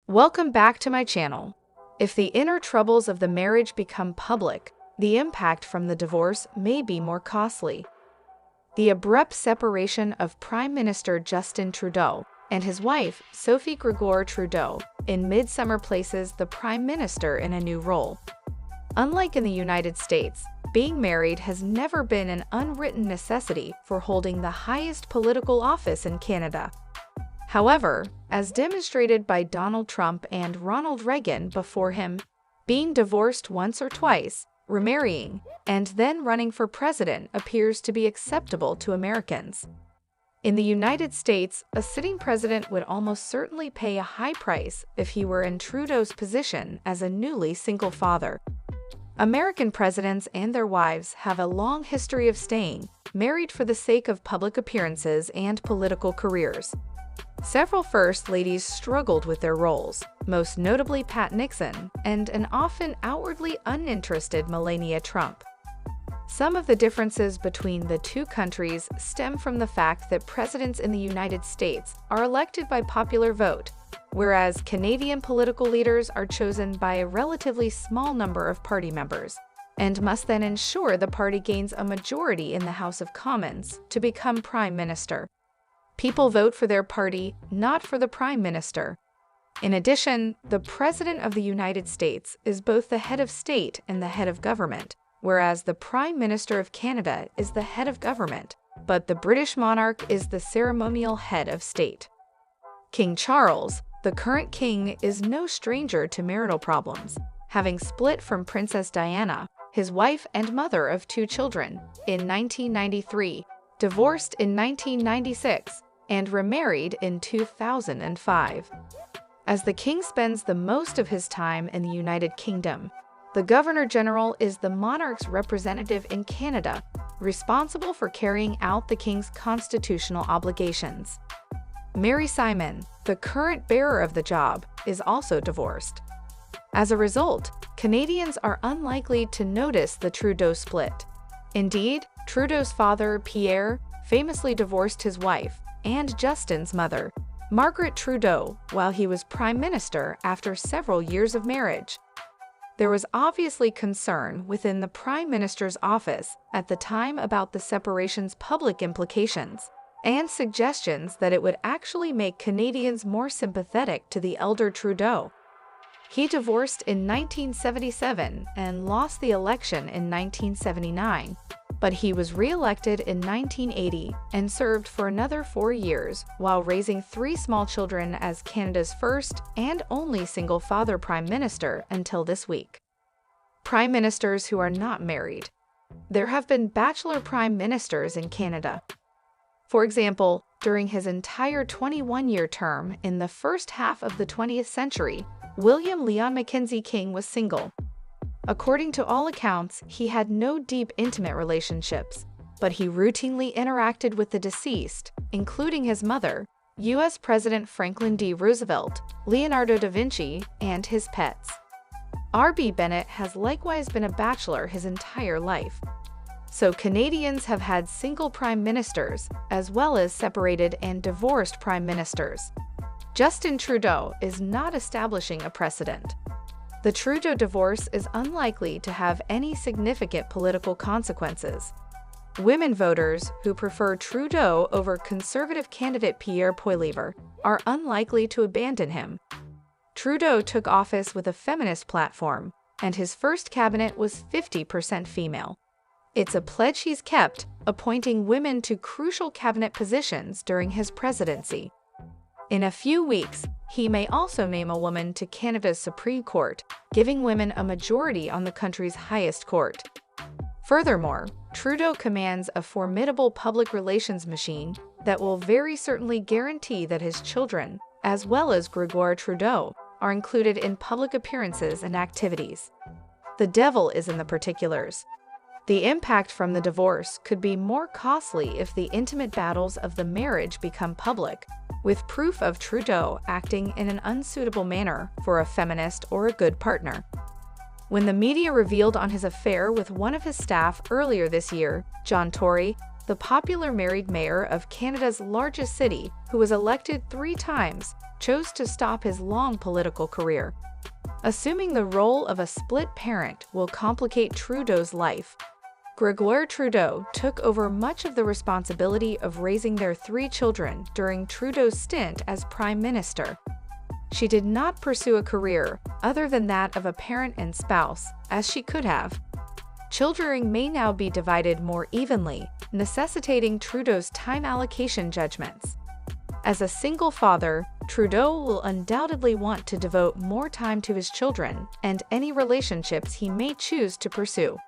Welcome back to my channel. If the inner troubles of the marriage become public, the impact from the divorce may be more costly. The abrupt separation of Prime Minister Justin Trudeau and his wife, Sophie Grégoire Trudeau, in midsummer places the Prime Minister in a new role. Unlike in the United States, being married has never been an unwritten necessity for holding the highest political office in Canada. However, as demonstrated by Donald Trump and Ronald Reagan before him, being divorced once or twice, remarrying, and then running for president appears to be acceptable to Americans. In the United States, a sitting president would almost certainly pay a high price if he were in Trudeau's position as a newly single father. American presidents and their wives have a long history of staying married for the sake of public appearances and political careers. Several First Ladies struggled with their roles, most notably Pat Nixon and an often outwardly uninterested Melania Trump. Some of the differences between the two countries stem from the fact that presidents in the United States are elected by popular vote, whereas Canadian political leaders are chosen by a relatively small number of party members, and must then ensure the party gains a majority in the House of Commons to become Prime Minister. People vote for their party, not for the Prime Minister. In addition, the President of the United States is both the head of state and the head of government, whereas the Prime Minister of Canada is the head of government, but the British monarch is the ceremonial head of state. King Charles, the current king, is no stranger to marital problems, having split from Princess Diana, his wife and mother of two children, in 1993, divorced in 1996, and remarried in 2005. As the king spends the most of his time in the United Kingdom, the Governor-General is the monarch's representative in Canada, responsible for carrying out the king's constitutional obligations. Mary Simon, the current bearer of the job, is also divorced. As a result, Canadians are unlikely to notice the Trudeau split. Indeed, Trudeau's father, Pierre, famously divorced his wife and Justin's mother, Margaret Trudeau, while he was Prime Minister after several years of marriage. There was obviously concern within the Prime Minister's office at the time about the separation's public implications, and suggestions that it would actually make Canadians more sympathetic to the elder Trudeau. He divorced in 1977 and lost the election in 1979, but he was re-elected in 1980 and served for another 4 years while raising 3 small children as Canada's first and only single-father Prime Minister until this week. Prime Ministers who are not married. There have been bachelor Prime Ministers in Canada. For example, during his entire 21-year term in the first half of the 20th century, William Leon Mackenzie King was single. According to all accounts, he had no deep intimate relationships, but he routinely interacted with the deceased, including his mother, U.S. President Franklin D. Roosevelt, Leonardo da Vinci, and his pets. R.B. Bennett has likewise been a bachelor his entire life. So Canadians have had single prime ministers, as well as separated and divorced prime ministers. Justin Trudeau is not establishing a precedent. The Trudeau divorce is unlikely to have any significant political consequences. Women voters who prefer Trudeau over Conservative candidate Pierre Poilievre are unlikely to abandon him. Trudeau took office with a feminist platform, and his first cabinet was 50% female. It's a pledge he's kept, appointing women to crucial cabinet positions during his presidency. In a few weeks, he may also name a woman to Canada's Supreme Court, giving women a majority on the country's highest court. Furthermore, Trudeau commands a formidable public relations machine that will very certainly guarantee that his children, as well as Grégoire Trudeau, are included in public appearances and activities. The devil is in the particulars. The impact from the divorce could be more costly if the intimate battles of the marriage become public, with proof of Trudeau acting in an unsuitable manner for a feminist or a good partner. When the media revealed on his affair with one of his staff earlier this year, John Tory, the popular married mayor of Canada's largest city, who was elected 3 times, chose to stop his long political career. Assuming the role of a split parent will complicate Trudeau's life, Grégoire Trudeau took over much of the responsibility of raising their 3 children during Trudeau's stint as Prime Minister. She did not pursue a career other than that of a parent and spouse, as she could have. Children may now be divided more evenly, necessitating Trudeau's time allocation judgments. As a single father, Trudeau will undoubtedly want to devote more time to his children and any relationships he may choose to pursue.